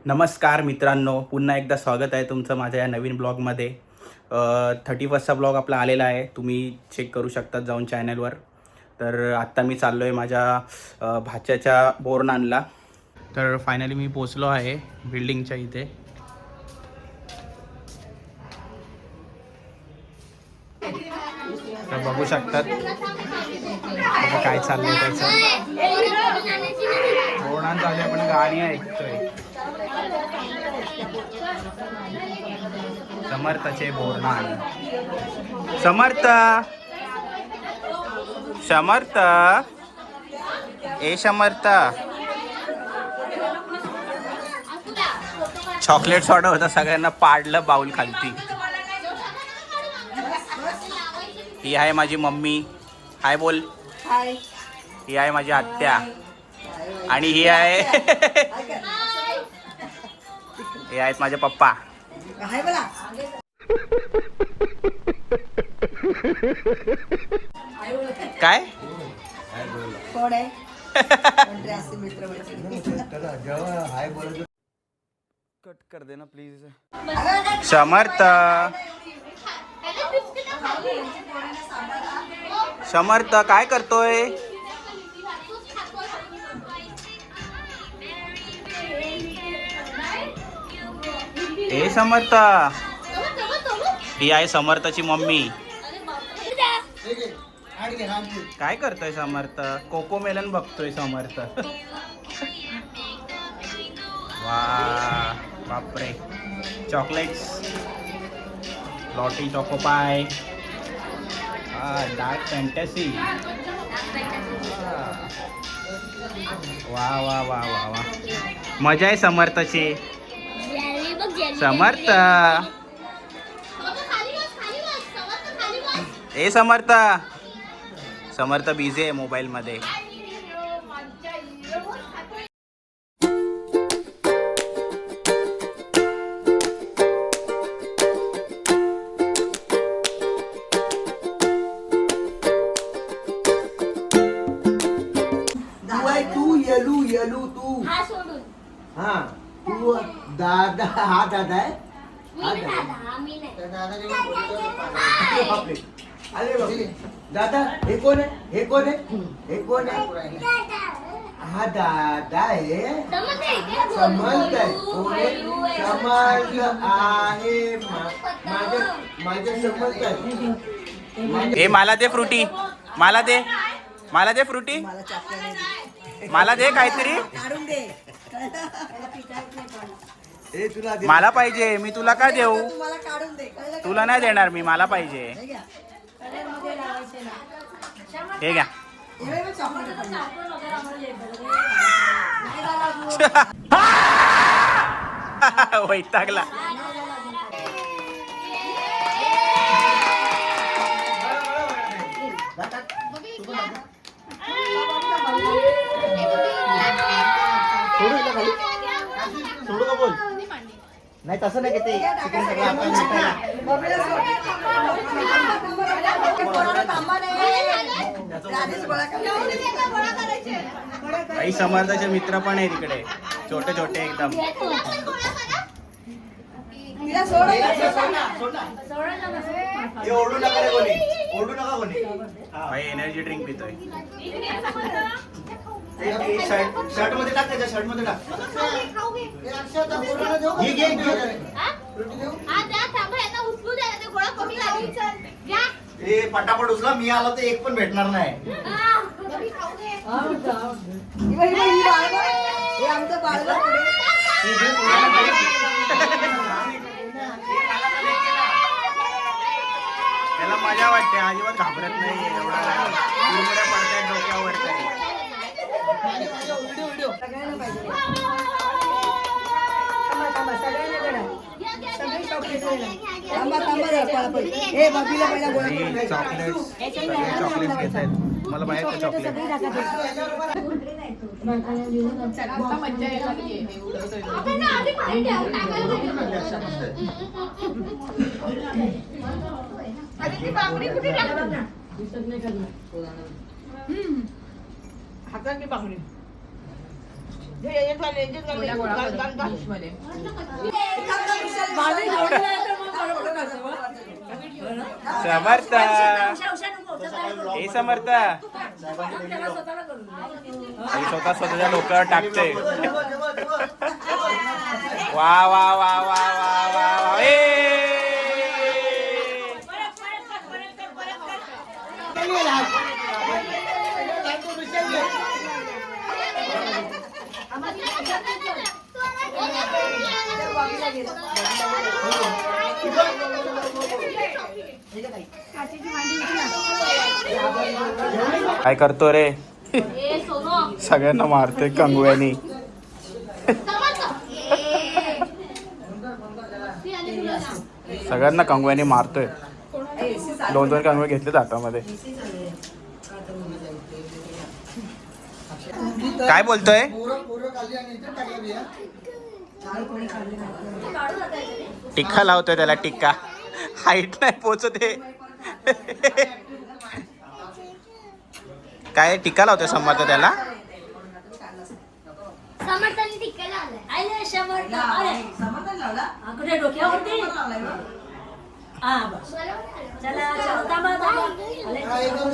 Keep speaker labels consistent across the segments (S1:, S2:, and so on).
S1: नमस्कार मित्रांनो, पुन्हा एकदा स्वागत आहे तुमचं माझ्या या नवीन ब्लॉगमध्ये. 31चा ब्लॉग आपला आलेला आहे, तुम्ही चेक करू शकता जाऊन चॅनलवर. तर आत्ता मी चाललो आहे माझ्या भाच्याच्या बोरनानला. तर फायनली मी पोचलो आहे बिल्डिंगच्या इथे. तर बघू शकतात काय चाललंय त्याचं. बोरनान चालू आहे पण गाणी ऐकतोय. समर्थचे बोरनान. समर्थ समर्थ ए समर्थ. चॉकलेट सोडा होता, सगळ्यांना पाडलं बाउल खालती. ही आहे माझी मम्मी, हाय बोल.
S2: हाय.
S1: ही आहे माझी आत्या आणि ही आहे हे आहेत माझे पप्पा.
S2: हाय बोला.
S1: काय
S2: कोण आहे? असे मित्र
S1: कट कर दे ना प्लीज. समर्थ समर्थ काय करतोय? ए समर्थ. ही आहे समर्थची मम्मी. काय करतोय समर्थ? कोको मेलन बघतोय समर्थ. वा बापरे. Chocolates, लॉटी चोकोपाय, dark fantasy. वा वा वा वा वा, मजा आहे समर्थची. समर्थ ए समर्थ. समर्थ बिझी आहे मोबाईल मध्ये.
S3: तू येलू येलू तू. हा तू दादा. हा दादा आहे. अरे बापरे. दादा हे कोण आहे? हे कोण आहे? हे कोण आहे? हा दादा आहे. समर्थ आहे. कोण आहे? समर्थ आहे. माझ्या समर्थ आहे.
S1: ए मला दे फ्रुटी. मला दे. मला दे फ्रुटी.
S2: मला चॉकलेट
S1: मला दे काहीतरी.
S2: काढून दे.
S3: तुला
S1: मला पाहिजे. मी तुला का देऊ?
S2: मला काढून दे. कळलं का?
S1: तुला नाही देणार मी. मला पाहिजे.
S2: हे घ्या. कलरमध्ये लावायचे ना.
S1: हे घ्या.
S2: हे बघ चॉकलेट पण.
S1: वैतागला.
S3: सोडू का बोल. नाही तसं नाही घेते. चिकन सगळं आपण भेटायला.
S1: काही समर्थाचे मित्र पण आहे तिकडे, छोटे छोटे एकदम.
S3: ओरडू नका रे कोणी. ओरडू नका कोणी.
S1: भाई एनर्जी ड्रिंक पितोय.
S3: शर्ट मध्ये टाक. त्याच्या शर्ट मध्ये टाक. घे घे घे. ए पटापट उचला. मी आला तर एक पण भेटणार नाही.
S2: आमचं बाळगं
S1: त्याला मजा वाटते. अजिबात घाबरत नाही. एवढा कुरमुऱ्या पडतायत डोक्यावर तरी. चॉकलेट्स सगळे चॉकलेट्स घेत आहेत. मला बाहेर चॉकलेट.
S2: हाताची बांगडी.
S1: समर्थ हे समर्थ आई स्वतः स्वतःच्या डोक्यावर टाकते. वा वा वा वा वा वा वा ए! काय करतो रे? सगळ्यांना मारतोय कंगव्यानी. सगळ्यांना कंगव्यानी मारतोय. 2-2 कंगवे घेतले हातामध्ये. काय बोलतोय? टिक्का लावतोय त्याला. टिक्का हाईट नाही पोचत आहे. काय टिक्का लावतोय समर्थ त्याला?
S2: समर्थाने टिक्का लावलाय. आले समर्थ. समर्थाने लावला? कुठे डोक्यावरती?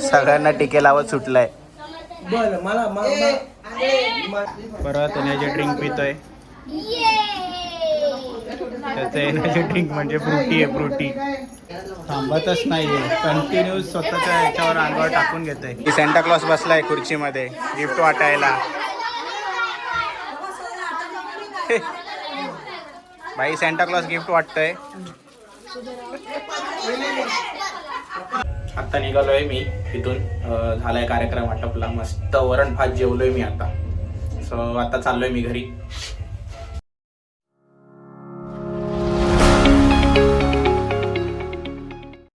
S1: सगळ्यांना टिके लावत सुटलाय.
S3: बरं मला
S1: परत एनर्जी ड्रिंक पितोय. त्याचं एनर्जी ड्रिंक म्हणजे फ्रुटी आहे. फ्रुटी थांबतच नाहीये. कंटिन्यू स्वतःच्या याच्यावर अंगावर टाकून घेतोय. की सेंटा क्लॉज बसलाय खुर्चीमध्ये गिफ्ट वाटायला. बाई सेंटा क्लॉज गिफ्ट वाटतोय. आता निघालोय मी इथून. झालाय कार्यक्रम आटपला. मस्त वरण भात जेवलोय मी आता. सो आता चाललोय मी घरी.